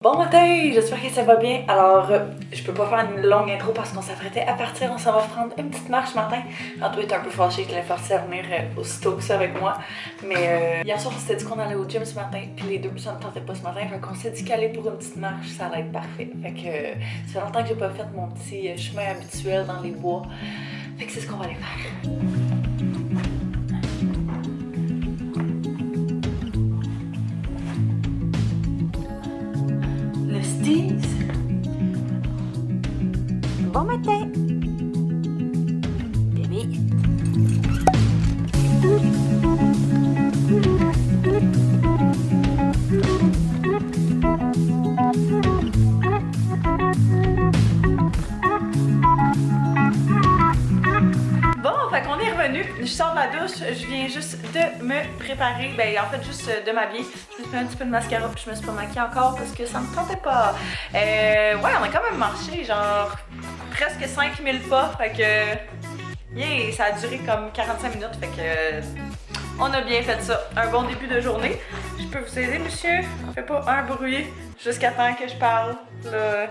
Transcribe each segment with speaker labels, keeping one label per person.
Speaker 1: Bon matin, j'espère que ça va bien. Alors, je peux pas faire une longue intro parce qu'on s'apprêtait à partir. On s'en va prendre une petite marche ce matin. Antoine est un peu fâché que la force à venir aussitôt que ça avec moi. Mais hier soir, on s'était dit qu'on allait au gym ce matin. Puis les deux, ça ne tentait pas ce matin. Fait qu'on s'est dit qu'aller pour une petite marche, ça allait être parfait. Fait que ça fait longtemps que j'ai pas fait mon petit chemin habituel dans les bois. Fait que c'est ce qu'on va aller faire.
Speaker 2: Bon matin, bébé.
Speaker 1: Bon, fait qu'on est revenu. Je sors de la douche, je viens juste de me préparer. Ben, en fait, juste de m'habiller. Je me suis mis un petit peu de mascara, puis je me suis pas maquillée encore parce que ça me tentait pas. Ouais, on a quand même marché, genre presque 5000 pas. Fait que, yeah, ça a duré comme 45 minutes. Fait que, on a bien fait ça. Un bon début de journée. Je peux vous aider, monsieur? Fais pas un bruit jusqu'à temps que je parle. Là.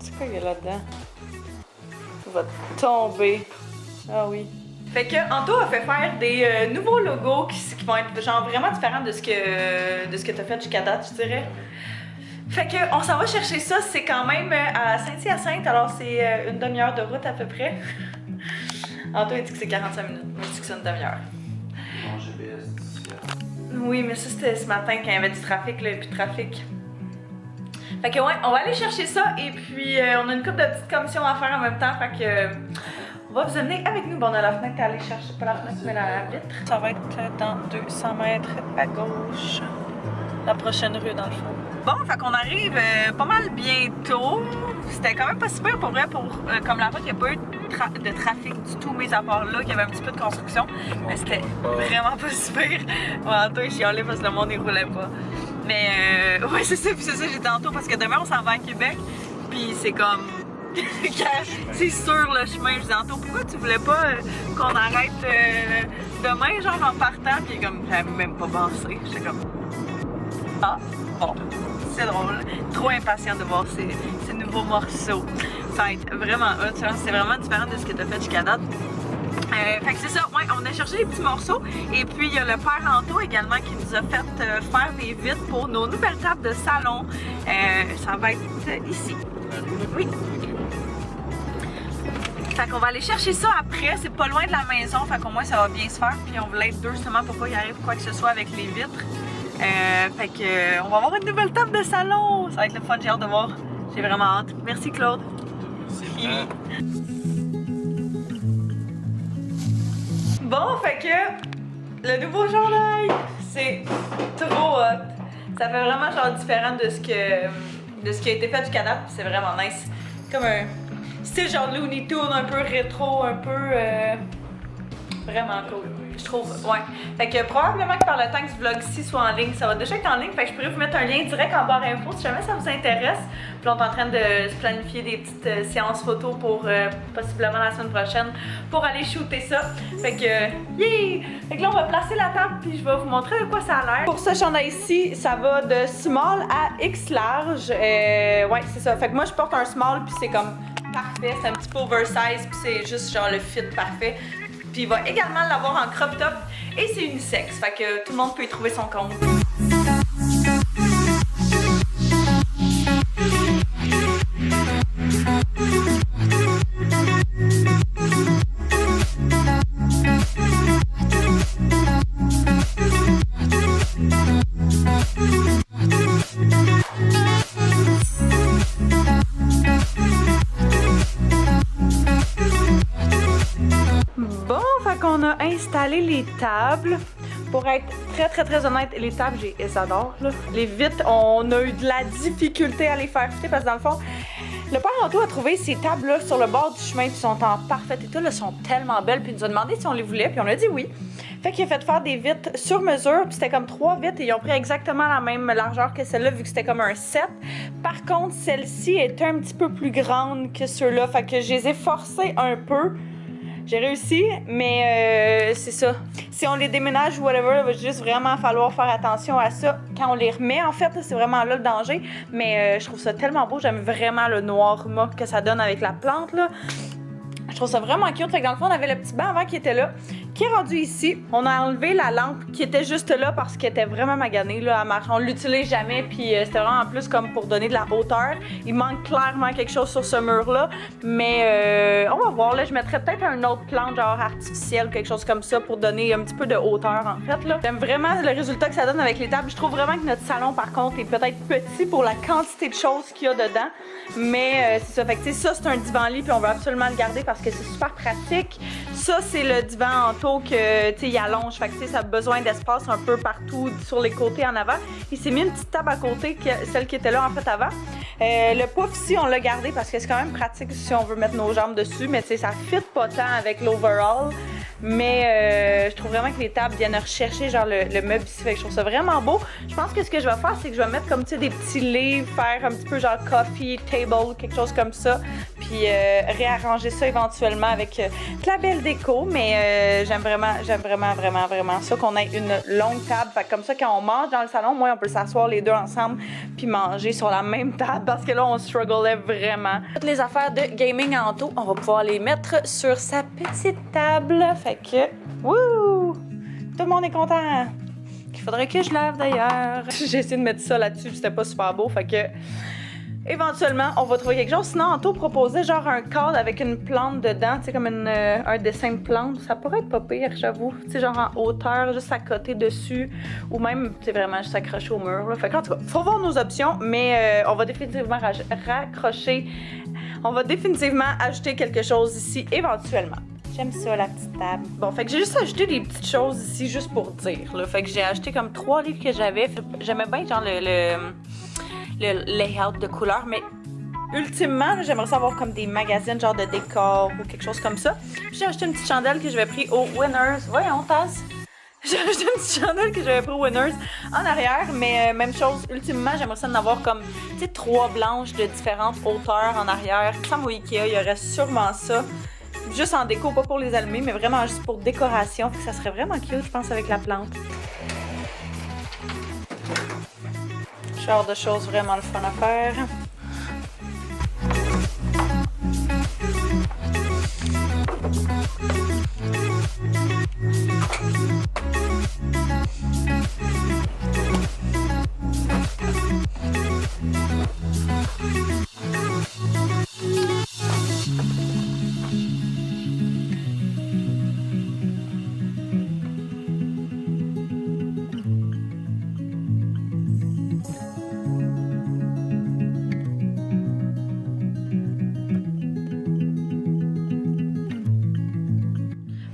Speaker 1: C'est quoi qu'il y a là-dedans? Il va tomber. Ah oui. Fait que Anto a fait faire des nouveaux logos qui vont être genre vraiment différents de ce que t'as fait jusqu'à date, je dirais. Fait que on s'en va chercher ça, c'est quand même à Saint-Hyacinthe, alors c'est une demi-heure de route à peu près. Anto a dit que c'est 45 minutes, moi je dis que c'est une demi-heure.
Speaker 3: Mon GPS d'ici.
Speaker 1: Oui, mais ça c'était ce matin quand il y avait du trafic, là, et plus de trafic. Fait que ouais, on va aller chercher ça et puis on a une couple de petites commissions à faire en même temps, fait que on va vous amener avec nous. Bon, on a la fenêtre à aller chercher, pas la fenêtre mais la vitre. Ça va être dans 200 mètres à gauche, la prochaine rue dans le fond. Bon, fait qu'on arrive pas mal bientôt. C'était quand même pas super pour vrai, comme la route, il n'y a pas eu de trafic du tout, mis à part là, qu'il y avait un petit peu de construction. Mais c'était vraiment pas super. Ouais, toi, je chialais parce que le monde, il roulait pas. Mais ouais, c'est ça, puis c'est ça, j'étais en tour parce que demain, on s'en va à Québec. Puis c'est comme. C'est sur le chemin, je disais Anto, pourquoi tu voulais pas qu'on arrête demain, genre en partant? Puis comme, j'avais même pas pensé. J'étais comme. Ah, bon. C'est drôle. Trop impatient de voir ces nouveaux morceaux. Ça va être vraiment hot. C'est vraiment différent de ce que tu as fait jusqu'à date. Fait que c'est ça, ouais, on a cherché les petits morceaux. Et puis il y a le père Anto également qui nous a fait faire des vitres pour nos nouvelles tables de salon. Ça va être ici. Oui. Fait qu'on va aller chercher ça après. C'est pas loin de la maison. Fait qu'au moins ça va bien se faire. Puis on voulait être deux justement pour pas y arrive quoi que ce soit avec les vitres. Fait que on va avoir une nouvelle table de salon. Ça va être le fun, j'ai hâte de voir. J'ai vraiment hâte. Merci Claude.
Speaker 3: Merci.
Speaker 1: Bon, fait que le nouveau chandail, c'est trop hot. Ça fait vraiment genre différent de ce qui a été fait jusqu'à date. C'est vraiment nice. Comme un style genre Looney Tunes, un peu rétro, un peu vraiment cool. Je trouve, ouais. Fait que probablement que par le temps que ce vlog-ci soit en ligne, ça va déjà être en ligne. Fait que je pourrais vous mettre un lien direct en barre info si jamais ça vous intéresse. Puis on est en train de se planifier des petites séances photos pour possiblement la semaine prochaine pour aller shooter ça. Fait que, yeah! Fait que là, on va placer la table puis je vais vous montrer de quoi ça a l'air. Pour ce chandail-ci, ça va de small à X large. Ouais, c'est ça. Fait que moi, je porte un small puis c'est comme parfait. C'est un petit peu oversize puis c'est juste genre le fit parfait. Puis il va également l'avoir en crop top et c'est unisexe, fait que tout le monde peut y trouver son compte. On a installé les tables. Pour être très honnête, les tables, j'adore. Les vitres, on a eu de la difficulté à les faire fitter parce que dans le fond, Le père Anto a trouvé ces tables-là sur le bord du chemin, puis sont en parfait état, là, sont tellement belles, puis il nous a demandé si on les voulait, puis on a dit oui. Fait qu'il a fait faire des vitres sur mesure, puis c'était comme 3 vitres, et ils ont pris exactement la même largeur que celle-là, vu que c'était comme un 7. Par contre, celle-ci est un petit peu plus grande que ceux-là, fait que je les ai forcées un peu. J'ai réussi, mais c'est ça. Si on les déménage ou whatever, il va juste vraiment falloir faire attention à ça. Quand on les remet, en fait, c'est vraiment là le danger. Mais je trouve ça tellement beau. J'aime vraiment le noir mauve que ça donne avec la plante, là. Je trouve ça vraiment cute. Fait que dans le fond, on avait le petit banc avant qui était là, qui est rendu ici. On a enlevé la lampe qui était juste là parce qu'elle était vraiment maganée, là, à marche. On l'utilise jamais, puis c'était vraiment en plus comme pour donner de la hauteur. Il manque clairement quelque chose sur ce mur-là, mais on va voir. Là, je mettrais peut-être un autre plante, genre artificiel, quelque chose comme ça, pour donner un petit peu de hauteur, en fait, là. J'aime vraiment le résultat que ça donne avec les tables. Je trouve vraiment que notre salon, par contre, est peut-être petit pour la quantité de choses qu'il y a dedans, mais c'est ça. Fait que, ça, c'est un divan-lit, puis on veut absolument le garder parce que c'est super pratique. Ça, c'est le divan Anto que, tu sais, il allonge. Fait que, ça a besoin d'espace un peu partout sur les côtés en avant. Il s'est mis une petite table à côté, celle qui était là, en fait, avant. Le pouf ici, on l'a gardé parce que c'est quand même pratique si on veut mettre nos jambes dessus, mais tu sais, ça fit pas tant avec l'overall. Mais je trouve vraiment que les tables viennent rechercher genre le meuble ici, fait que je trouve ça vraiment beau. Je pense que ce que je vais faire, c'est que je vais mettre comme tu sais des petits livres, faire un petit peu genre coffee table, quelque chose comme ça, puis réarranger ça éventuellement avec de la belle déco. Mais j'aime vraiment ça qu'on ait une longue table. Fait que comme ça, quand on mange dans le salon, moi on peut s'asseoir les deux ensemble puis manger sur la même table parce que là on strugglait vraiment. Toutes les affaires de gaming Anto, on va pouvoir les mettre sur sa petite table. Fait que, wouh! Tout le monde est content! Il faudrait que je lave d'ailleurs. J'ai essayé de mettre ça là-dessus, c'était pas super beau. Fait que, éventuellement, on va trouver quelque chose. Sinon, Anto proposait genre un cadre avec une plante dedans, tu sais, comme un dessin de plante. Ça pourrait être pas pire, j'avoue. Tu sais, genre en hauteur, juste à côté dessus. Ou même, tu sais, vraiment juste accroché au mur. Là. Fait qu'en tout cas, faut voir nos options, mais on va définitivement raccrocher. On va définitivement ajouter quelque chose ici éventuellement. J'aime ça, la petite table. Bon, fait que j'ai juste ajouté des petites choses ici, juste pour dire, là. Fait que j'ai acheté comme 3 livres que j'avais. J'aimais bien, genre, le layout de couleurs, mais ultimement, j'aimerais savoir comme des magazines, genre de décor ou quelque chose comme ça. Puis j'ai acheté une petite chandelle que j'avais pris au Winners. Voyons, Taz! J'ai acheté une petite chandelle que j'avais pris au Winners en arrière, mais même chose, ultimement, j'aimerais ça en avoir comme, tu sais, 3 blanches de différentes hauteurs en arrière. Comme au Ikea, il y aurait sûrement ça. Juste en déco, pas pour les allumer, mais vraiment juste pour décoration. Ça serait vraiment cute, je pense, avec la plante. Genre de choses vraiment le fun à faire.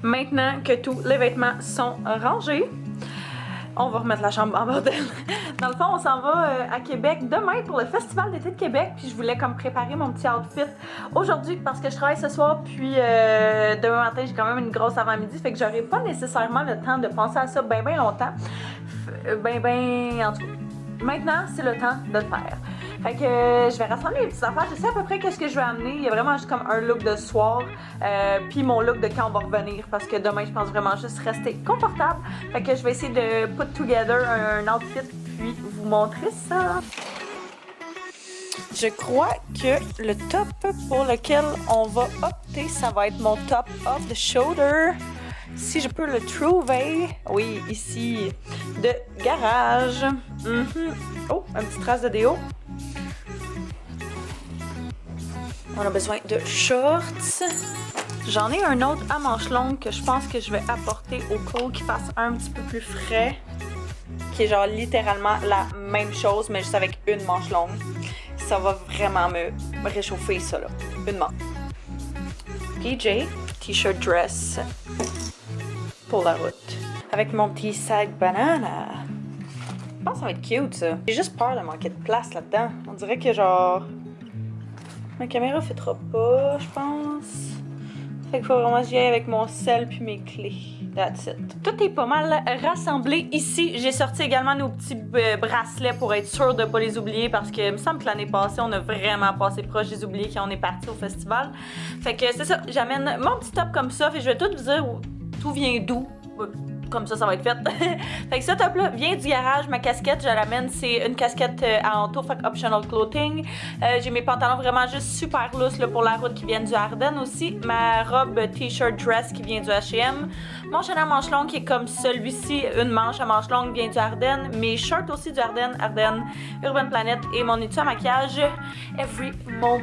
Speaker 1: Maintenant que tous les vêtements sont rangés, on va remettre la chambre en bordel. Dans le fond, on s'en va à Québec demain pour le Festival d'été de Québec. Puis je voulais comme préparer mon petit outfit aujourd'hui parce que je travaille ce soir. Puis demain matin, j'ai quand même une grosse avant-midi. Fait que j'aurai pas nécessairement le temps de penser à ça bien longtemps. En tout cas, maintenant, c'est le temps de le faire. Fait que je vais rassembler les petites affaires. Je sais à peu près qu'est-ce que je vais amener. Il y a vraiment juste comme un look de soir, puis mon look de quand on va revenir. Parce que demain, je pense vraiment juste rester confortable. Fait que je vais essayer de put together un outfit, puis vous montrer ça. Je crois que le top pour lequel on va opter, ça va être mon top off the shoulder. Si je peux le trouver. Oui, ici, de garage. Oh, une petite trace de déo. On a besoin de shorts. J'en ai un autre à manches longues que je pense que je vais apporter au cas où qu'il fasse un petit peu plus frais. Qui est genre littéralement la même chose, mais juste avec une manche longue. Ça va vraiment me réchauffer ça là. Une manche. PJ, t-shirt dress pour la route. Avec mon petit sac banana. Je pense que ça va être cute ça. J'ai juste peur de manquer de place là-dedans. On dirait que genre... Ma caméra fêtera pas, je pense. Fait qu'il faut vraiment que j'y aille avec mon sel puis mes clés. That's it. Tout est pas mal rassemblé ici. J'ai sorti également nos petits bracelets pour être sûre de pas les oublier parce que il me semble que l'année passée, on a vraiment passé proche des oubliés quand on est parti au festival. Fait que c'est ça, j'amène mon petit top comme ça. Fait que je vais tout vous dire tout vient d'où. Comme ça va être fait. Fait que ce top-là vient du garage. Ma casquette, je l'amène, c'est une casquette à entour, fait optional clothing. J'ai mes pantalons vraiment juste super loose là, pour la route qui viennent du Ardennes aussi. Ma robe t-shirt dress qui vient du H&M. Mon chandail à manches longues qui est comme celui-ci, une manche à manches longues vient du Ardennes. Mes shirts aussi du Ardennes, Urban Planet et mon étui à maquillage. Every moment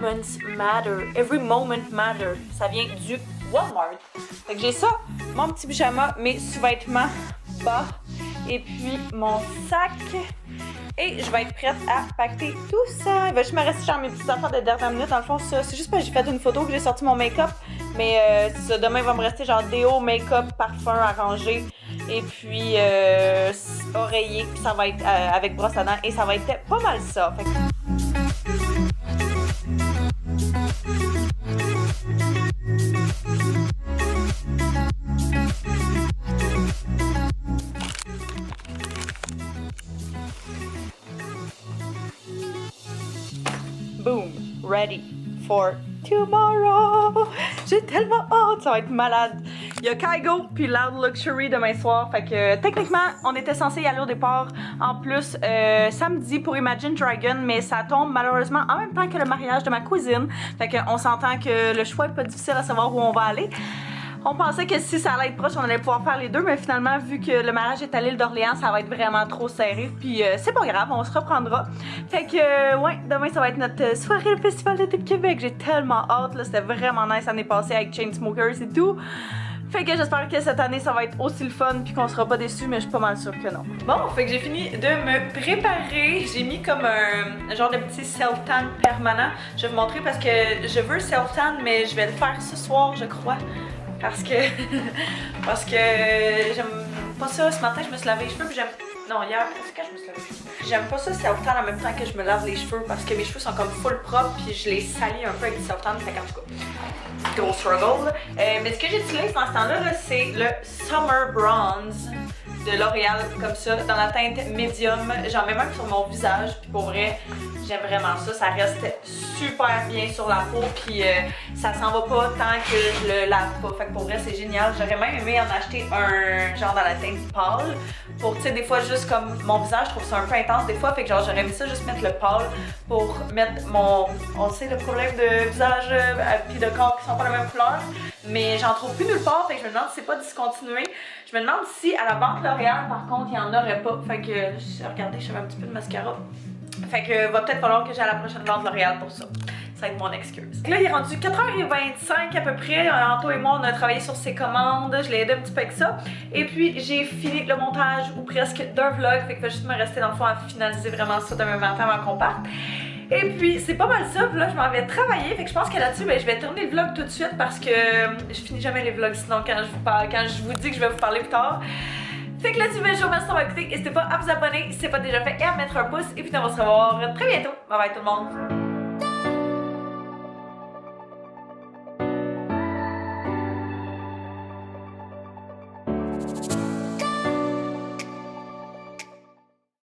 Speaker 1: matter. Every moment matter. Ça vient du Walmart. Fait que j'ai ça, mon petit pyjama, mes sous-vêtements bas et puis mon sac. Et je vais être prête à pacter tout ça. Il va juste me rester genre mes petites affaires de dernière minute. Dans le fond, ça, c'est juste parce que j'ai fait une photo que j'ai sorti mon make-up. Mais c'est ça, demain il va me rester genre déo, make-up, parfum à ranger. Et puis oreiller. Puis ça va être avec brosse à dents. Et ça va être pas mal ça. Fait que... Boom, ready for tomorrow. J'ai tellement hâte, ça va être malade. Il y a Kygo puis Loud Luxury demain soir, fait que techniquement on était censé y aller au départ en plus samedi pour Imagine Dragon, mais ça tombe malheureusement en même temps que le mariage de ma cousine, fait qu'on s'entend que le choix est pas difficile à savoir où on va aller. On pensait que si ça allait être proche, on allait pouvoir faire les deux, mais finalement, vu que le mariage est à l'île d'Orléans, ça va être vraiment trop serré. Puis c'est pas grave, on se reprendra. Fait que, ouais, demain, ça va être notre soirée de Festival d'été de Québec. J'ai tellement hâte, là. C'était vraiment nice l'année passée avec Chainsmokers et tout. Fait que j'espère que cette année, ça va être aussi le fun puis qu'on sera pas déçus, mais je suis pas mal sûre que non. Bon, fait que j'ai fini de me préparer. J'ai mis comme un genre de petit self-tan permanent. Je vais vous montrer parce que je veux self-tan, mais je vais le faire ce soir, je crois. Parce que j'aime pas ça. Ce matin, je me suis lavé les cheveux puis j'aime... Non, hier, c'est quand je me suis lavé les cheveux. J'aime pas ça self-tan en même temps que je me lave les cheveux parce que mes cheveux sont comme full propres puis je les salis un peu avec du self-tan. Fait qu'en tout cas, gros struggle. Mais ce que j'utilise dans ce temps-là, c'est le Summer Bronze de L'Oréal, comme ça, dans la teinte médium. J'en mets même sur mon visage, puis pour vrai, j'aime vraiment ça. Ça reste super bien sur la peau, puis ça s'en va pas tant que je le lave pas. Fait que pour vrai, c'est génial. J'aurais même aimé en acheter un genre dans la teinte pâle. Pour, tu sais, des fois, juste comme mon visage, je trouve ça un peu intense des fois. Fait que genre, j'aurais aimé ça juste mettre le pâle pour mettre mon... On sait, le problème de visage puis de corps qui sont pas la même couleur. Mais j'en trouve plus nulle part. Fait que je me demande si c'est pas discontinué. Je me demande si à la banque L'Oréal, par contre, il y en aurait pas. Fait que, regardez, je fais un petit peu de mascara. Fait que va peut-être falloir que j'aille à la prochaine vente L'Oréal pour ça. Ça va être mon excuse. Là, il est rendu 4h25 à peu près. Anto et moi, on a travaillé sur ses commandes. Je l'ai aidé un petit peu avec ça. Et puis, j'ai fini le montage ou presque d'un vlog. Fait que va juste me rester dans le fond à finaliser vraiment ça demain matin avant qu'on parte. Et puis, c'est pas mal ça. Puis là, je m'en vais travailler. Fait que je pense que là-dessus, ben, je vais tourner le vlog tout de suite parce que je finis jamais les vlogs sinon quand je vous parle, quand je vous dis que je vais vous parler plus tard. Fait que là-dessus, ben, je vous remercie d'avoir écouté. N'hésitez pas à vous abonner si c'est pas déjà fait et à mettre un pouce. Et puis, on va se revoir très bientôt. Bye bye tout le monde.